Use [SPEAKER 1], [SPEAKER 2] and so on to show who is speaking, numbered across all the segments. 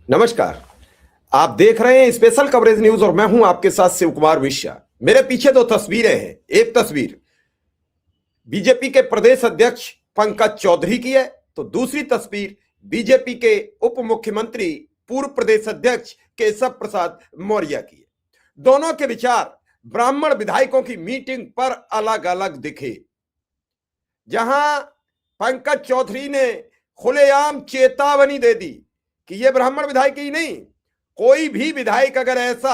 [SPEAKER 1] नमस्कार। आप देख रहे हैं स्पेशल कवरेज न्यूज और मैं हूं आपके साथ शिव कुमार मिश्रा। मेरे पीछे दो तस्वीरें हैं। एक तस्वीर बीजेपी के प्रदेश अध्यक्ष पंकज चौधरी की है, तो दूसरी तस्वीर बीजेपी के उप मुख्यमंत्री पूर्व प्रदेश अध्यक्ष केशव प्रसाद मौर्य की है। दोनों के विचार ब्राह्मण विधायकों की मीटिंग पर अलग अलग दिखे। जहां पंकज चौधरी ने खुलेआम चेतावनी दे दी कि यह ब्राह्मण विधायक ही नहीं, कोई भी विधायक अगर ऐसा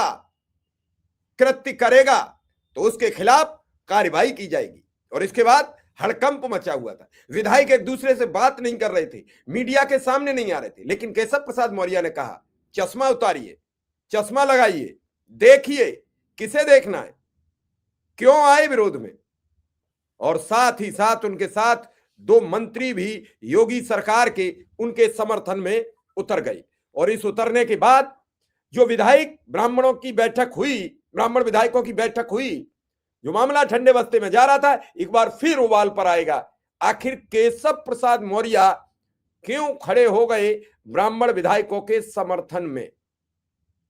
[SPEAKER 1] कृत्य करेगा तो उसके खिलाफ कार्रवाई की जाएगी। और इसके बाद हड़कंप मचा हुआ था। विधायक एक दूसरे से बात नहीं कर रहे थे, मीडिया के सामने नहीं आ रहे थे, लेकिन केशव प्रसाद मौर्य ने कहा चश्मा उतारिए, चश्मा लगाइए, देखिए किसे देखना है, क्यों आए विरोध में। और साथ ही साथ उनके साथ दो मंत्री भी योगी सरकार के उनके समर्थन में उतर गए। और इस उतरने के बाद जो विधायक ब्राह्मणों की बैठक हुई, ब्राह्मण विधायकों की बैठक हुई, जो मामला ठंडे बस्ते में जा रहा था, एक बार फिर उबाल पर आएगा। आखिर केशव प्रसाद मौर्य क्यों खड़े हो गए ब्राह्मण विधायकों के समर्थन में,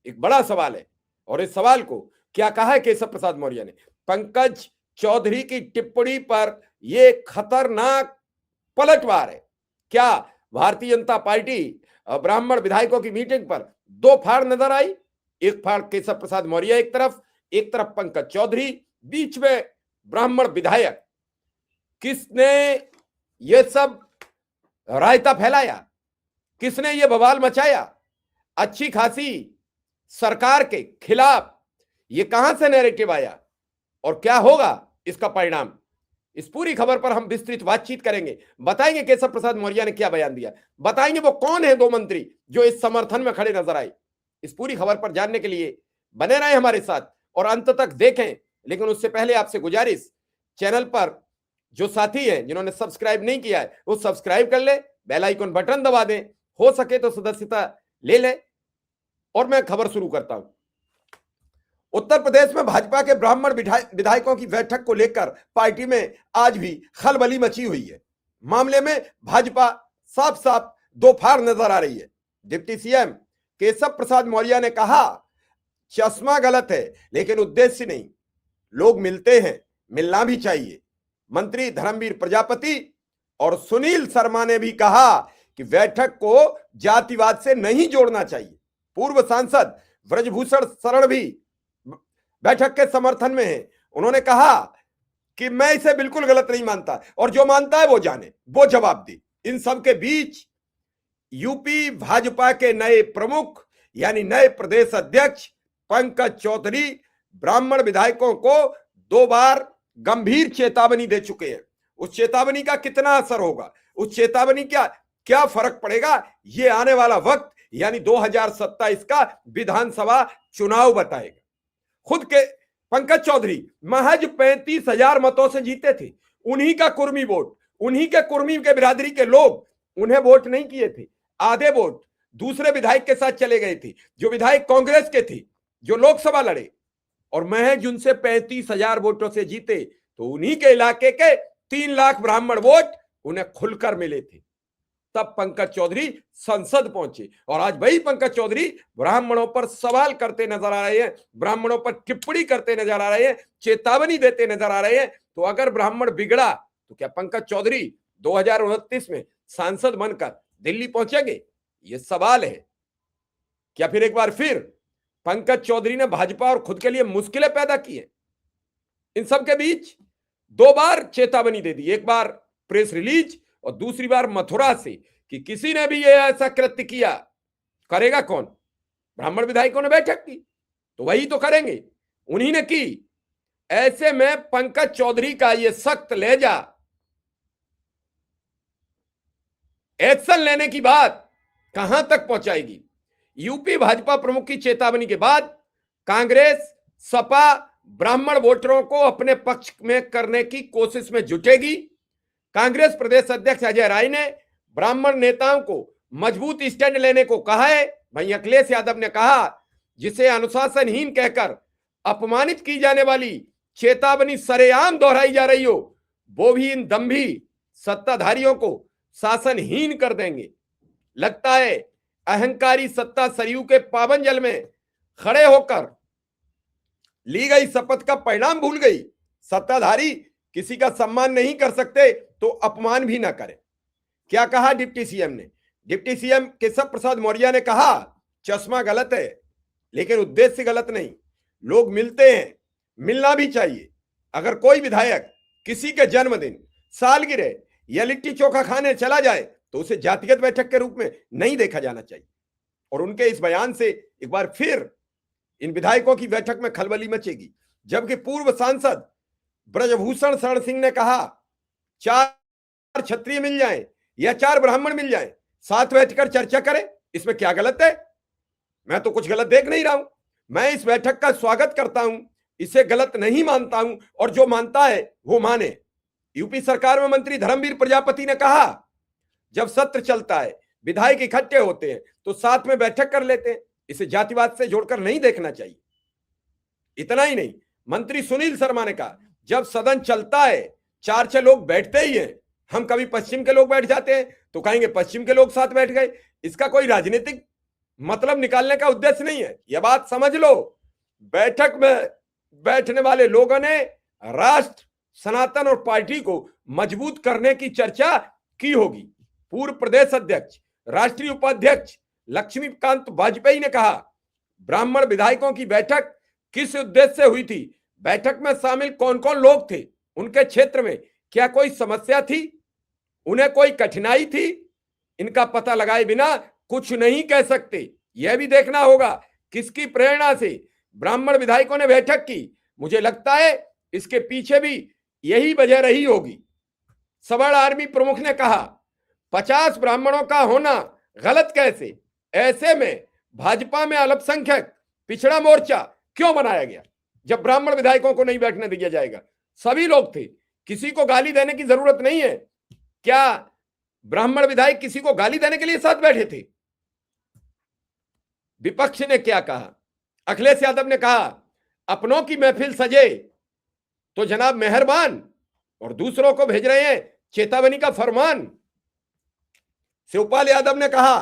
[SPEAKER 1] एक बड़ा सवाल है। और इस सवाल को क्या कहा है केशव प्रसाद मौर्य ने। पंकज चौधरी की टिप्पणी पर यह खतरनाक पलटवार है। क्या भारतीय जनता पार्टी ब्राह्मण विधायकों की मीटिंग पर दो फाड़ नजर आई? एक फाड़ केशव प्रसाद मौर्य एक तरफ पंकज चौधरी, बीच में ब्राह्मण विधायक। किसने ये सब रायता फैलाया, किसने ये बवाल मचाया? अच्छी खासी सरकार के खिलाफ ये कहां से नैरेटिव आया और क्या होगा इसका परिणाम? इस पूरी खबर पर हम विस्तृत बातचीत करेंगे। बताएंगे केशव प्रसाद मौर्य ने क्या बयान दिया, बताएंगे वो कौन है दो मंत्री जो इस समर्थन में खड़े नजर आए। इस पूरी खबर पर जानने के लिए बने रहे हमारे साथ और अंत तक देखें। लेकिन उससे पहले आपसे गुजारिश, चैनल पर जो साथी हैं जिन्होंने सब्सक्राइब नहीं किया है वो सब्सक्राइब कर ले, बेल आइकन बटन दबा दें, हो सके तो सदस्यता ले लें। और मैं खबर शुरू करता हूं। उत्तर प्रदेश में भाजपा के ब्राह्मण विधायकों की बैठक को लेकर पार्टी में आज भी खलबली मची हुई है। मामले में भाजपा साफ साफ दो फाड़ नजर आ रही है। डिप्टी सीएम केशव प्रसाद मौर्य ने कहा चश्मा गलत है लेकिन उद्देश्य नहीं, लोग मिलते हैं, मिलना भी चाहिए। मंत्री धर्मवीर प्रजापति और सुनील शर्मा ने भी कहा कि बैठक को जातिवाद से नहीं जोड़ना चाहिए। पूर्व सांसद ब्रजभूषण शरण भी बैठक के समर्थन में है। उन्होंने कहा कि मैं इसे बिल्कुल गलत नहीं मानता और जो मानता है वो जाने, वो जवाब दे। इन सब के बीच यूपी भाजपा के नए प्रमुख यानी नए प्रदेश अध्यक्ष पंकज चौधरी ब्राह्मण विधायकों को दो बार गंभीर चेतावनी दे चुके हैं। उस चेतावनी का कितना असर होगा, उस चेतावनी का क्या फर्क पड़ेगा, ये आने वाला वक्त यानी 2027 का विधानसभा चुनाव बताएगा। खुद के पंकज चौधरी महज 35,000 मतों से जीते थे। उन्हीं का कुर्मी वोट, उन्हीं के कुर्मी के बिरादरी के लोग उन्हें वोट नहीं किए थे। आधे वोट दूसरे विधायक के साथ चले गए थे, जो विधायक कांग्रेस के थे, जो लोकसभा लड़े। और महज उनसे 35,000 वोटों से जीते, तो उन्हीं के इलाके के 3 लाख ब्राह्मण वोट उन्हें खुलकर मिले थे। तब पंकज चौधरी संसद पहुंचे और आज वही पंकज चौधरी ब्राह्मणों पर सवाल करते नजर आ रहे हैं, ब्राह्मणों पर टिप्पणी करते नजर आ रहे हैं, चेतावनी देते नजर आ रहे हैं। तो अगर ब्राह्मण बिगड़ा तो क्या पंकज चौधरी 2029 में सांसद बनकर दिल्ली पहुंचेंगे? ये सवाल है। क्या फिर एक बार फिर पंकज चौधरी ने भाजपा और खुद के लिए मुश्किलें पैदा की है? इन सब के बीच दो बार चेतावनी दे दी, एक बार प्रेस रिलीज और दूसरी बार मथुरा से, कि किसी ने भी ये ऐसा कृत्य किया, करेगा कौन? ब्राह्मण विधायकों ने बैठक की तो वही तो करेंगे, उन्हीं ने की। ऐसे में पंकज चौधरी का ये सख्त लहजा, एक्शन लेने की बात कहां तक पहुंचाएगी? यूपी भाजपा प्रमुख की चेतावनी के बाद कांग्रेस सपा ब्राह्मण वोटरों को अपने पक्ष में करने की कोशिश में जुटेगी। कांग्रेस प्रदेश अध्यक्ष अजय राय ने ब्राह्मण नेताओं को मजबूत स्टैंड लेने को कहा है। वहीं अखिलेश यादव ने कहा जिसे अनुशासनहीन कहकर अपमानित की जाने वाली चेतावनी सरेआम दोहराई जा रही हो, वो भी इन दंभी सत्ताधारियों को शासनहीन कर देंगे। लगता है अहंकारी सत्ता सरयू के पावन जल में खड़े होकर ली गई शपथ का परिणाम भूल गई। सत्ताधारी किसी का सम्मान नहीं कर सकते तो अपमान भी ना करें। क्या कहा डिप्टी सीएम ने? डिप्टी सीएम केशव प्रसाद मौर्य ने कहा चश्मा गलत है लेकिन उद्देश्य गलत नहीं। लोग मिलते हैं, मिलना भी चाहिए। अगर कोई विधायक किसी के जन्मदिन, सालगिरह या लिट्टी चोखा खाने चला जाए तो उसे जातिगत बैठक के रूप में नहीं देखा जाना चाहिए। और उनके इस बयान से एक बार फिर इन विधायकों की बैठक में खलबली मचेगी। जबकि पूर्व सांसद ब्रजभूषण शरण सिंह ने कहा 4 क्षत्रिय मिल जाएं या 4 ब्राह्मण मिल जाएं, साथ बैठकर चर्चा करें, इसमें क्या गलत है? मैं तो कुछ गलत देख नहीं रहा हूं। मैं इस बैठक का स्वागत करता हूं, इसे गलत नहीं मानता हूं और जो मानता है वो माने। यूपी सरकार में मंत्री धर्मवीर प्रजापति ने कहा जब सत्र चलता है, विधायक इकट्ठे होते हैं तो साथ में बैठक कर लेते हैं, इसे जातिवाद से जोड़कर नहीं देखना चाहिए। इतना ही नहीं, मंत्री सुनील शर्मा ने कहा जब सदन चलता है 4-6 लोग बैठते ही हैं, हम कभी पश्चिम के लोग बैठ जाते हैं तो कहेंगे पश्चिम के लोग साथ बैठ गए। इसका कोई राजनीतिक मतलब निकालने का उद्देश्य नहीं है, यह बात समझ लो। बैठक में बैठने वाले लोगों ने राष्ट्र, सनातन और पार्टी को मजबूत करने की चर्चा की होगी। पूर्व प्रदेश अध्यक्ष, राष्ट्रीय उपाध्यक्ष लक्ष्मीकांत वाजपेयी ने कहा ब्राह्मण विधायकों की बैठक किस उद्देश्य से हुई थी, बैठक में शामिल कौन कौन लोग थे, उनके क्षेत्र में क्या कोई समस्या थी, उन्हें कोई कठिनाई थी, इनका पता लगाए बिना कुछ नहीं कह सकते। यह भी देखना होगा किसकी प्रेरणा से ब्राह्मण विधायकों ने बैठक की। मुझे लगता है इसके पीछे भी यही वजह रही होगी। सवर्ण आर्मी प्रमुख ने कहा 50 ब्राह्मणों का होना गलत कैसे, ऐसे में भाजपा में अल्पसंख्यक पिछड़ा मोर्चा क्यों बनाया गया जब ब्राह्मण विधायकों को नहीं बैठने दिया जाएगा? सभी लोग थे, किसी को गाली देने की जरूरत नहीं है। क्या ब्राह्मण विधायक किसी को गाली देने के लिए साथ बैठे थे? विपक्ष ने क्या कहा? अखिलेश यादव ने कहा अपनों की महफिल सजे तो जनाब मेहरबान और दूसरों को भेज रहे हैं चेतावनी का फरमान। शिवपाल यादव ने कहा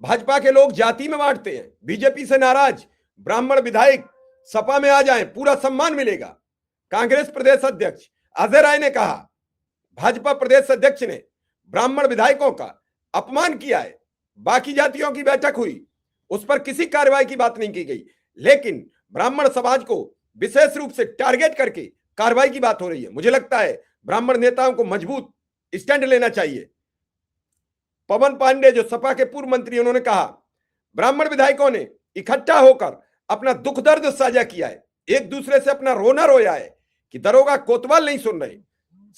[SPEAKER 1] भाजपा के लोग जाति में बांटते हैं, बीजेपी से नाराज ब्राह्मण विधायक सपा में आ जाएं, पूरा सम्मान मिलेगा। कांग्रेस प्रदेश अध्यक्ष अजय राय ने कहा भाजपा प्रदेश अध्यक्ष ने ब्राह्मण विधायकों का अपमान किया है, बाकी जातियों की बैठक हुई उस पर किसी कार्रवाई की बात नहीं की गई, लेकिन ब्राह्मण समाज को विशेष रूप से टारगेट करके कार्रवाई की बात हो रही है। मुझे लगता है ब्राह्मण नेताओं को मजबूत स्टैंड लेना चाहिए। पवन पांडे जो सपा के पूर्व मंत्री, उन्होंने कहा ब्राह्मण विधायकों ने इकट्ठा होकर अपना दुख दर्द साझा किया है, एक दूसरे से अपना रोना रोया है कि दरोगा कोतवाल नहीं सुन रहे,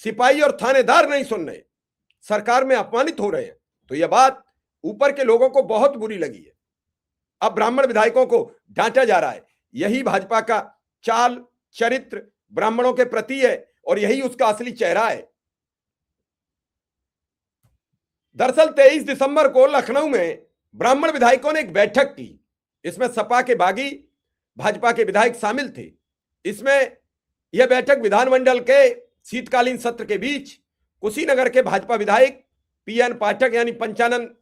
[SPEAKER 1] सिपाही और थानेदार नहीं सुन रहे, सरकार में अपमानित हो रहे हैं। तो यह बात ऊपर के लोगों को बहुत बुरी लगी है। अब ब्राह्मण विधायकों को डांटा जा रहा है। यही भाजपा का चाल चरित्र ब्राह्मणों के प्रति है और यही उसका असली चेहरा है। दरअसल 23 दिसंबर को लखनऊ में ब्राह्मण विधायकों ने एक बैठक की। इसमें सपा के बागी भाजपा के विधायक शामिल थे। इसमें यह बैठक विधानमंडल के शीतकालीन सत्र के बीच कुशीनगर के भाजपा विधायक पीएन पाठक यानी पंचानंद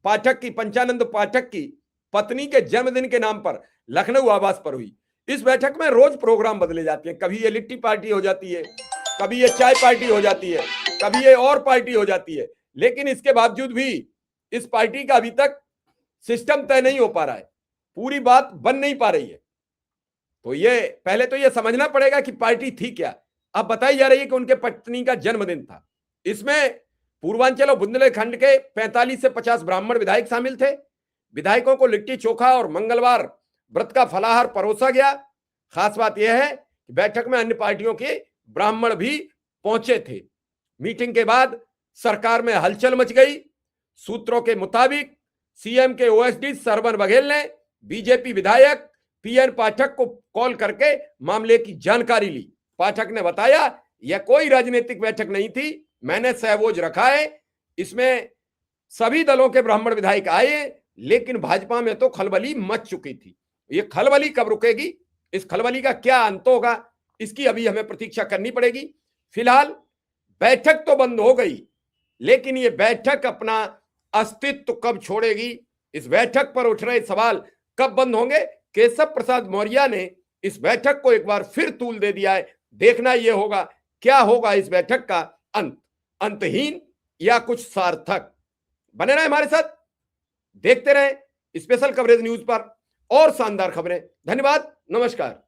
[SPEAKER 1] पाठक की पत्नी के जन्मदिन के नाम पर लखनऊ आवास पर हुई। इस बैठक में रोज प्रोग्राम बदले जाते हैं, कभी ये लिट्टी पार्टी हो जाती है, कभी ये चाय पार्टी हो जाती है, कभी ये और पार्टी हो जाती है, लेकिन इसके बावजूद भी इस पार्टी का अभी तक सिस्टम तय नहीं हो पा रहा है, पूरी बात बन नहीं पा रही है। तो ये पहले तो ये समझना पड़ेगा कि पार्टी थी क्या। अब बताई जा रही है कि उनके पत्नी का जन्मदिन था। इसमें पूर्वांचल और बुंदेलखंड के 45 से 50 ब्राह्मण विधायक शामिल थे। विधायकों को लिट्टी चोखा और मंगलवार व्रत का फलाहार परोसा गया। खास बात यह है कि बैठक में अन्य पार्टियों के ब्राह्मण भी पहुंचे थे। मीटिंग के बाद सरकार में हलचल मच गई। सूत्रों के मुताबिक सीएम के ओएसडी सरवन बघेल ने बीजेपी विधायक पीएन पाठक को कॉल करके मामले की जानकारी ली। पाठक ने बताया यह कोई राजनीतिक बैठक नहीं थी, मैंने सहवोज रखा है, इसमें सभी दलों के ब्राह्मण विधायक आए, लेकिन भाजपा में तो खलबली मच चुकी थी। ये खलबली कब रुकेगी, इस खलबली का क्या अंत होगा, इसकी अभी हमें प्रतीक्षा करनी पड़ेगी। फिलहाल बैठक तो बंद हो गई, लेकिन ये बैठक अपना अस्तित्व कब छोड़ेगी इस बैठक पर उठ रहे सवाल कब बंद होंगे? केशव प्रसाद मौर्य ने इस बैठक को एक बार फिर तूल दे दिया है। देखना यह होगा क्या होगा इस बैठक का अंत, अंतहीन या कुछ सार्थक। बने रहे हमारे साथ, देखते रहे स्पेशल कवरेज न्यूज पर और शानदार खबरें। धन्यवाद, नमस्कार।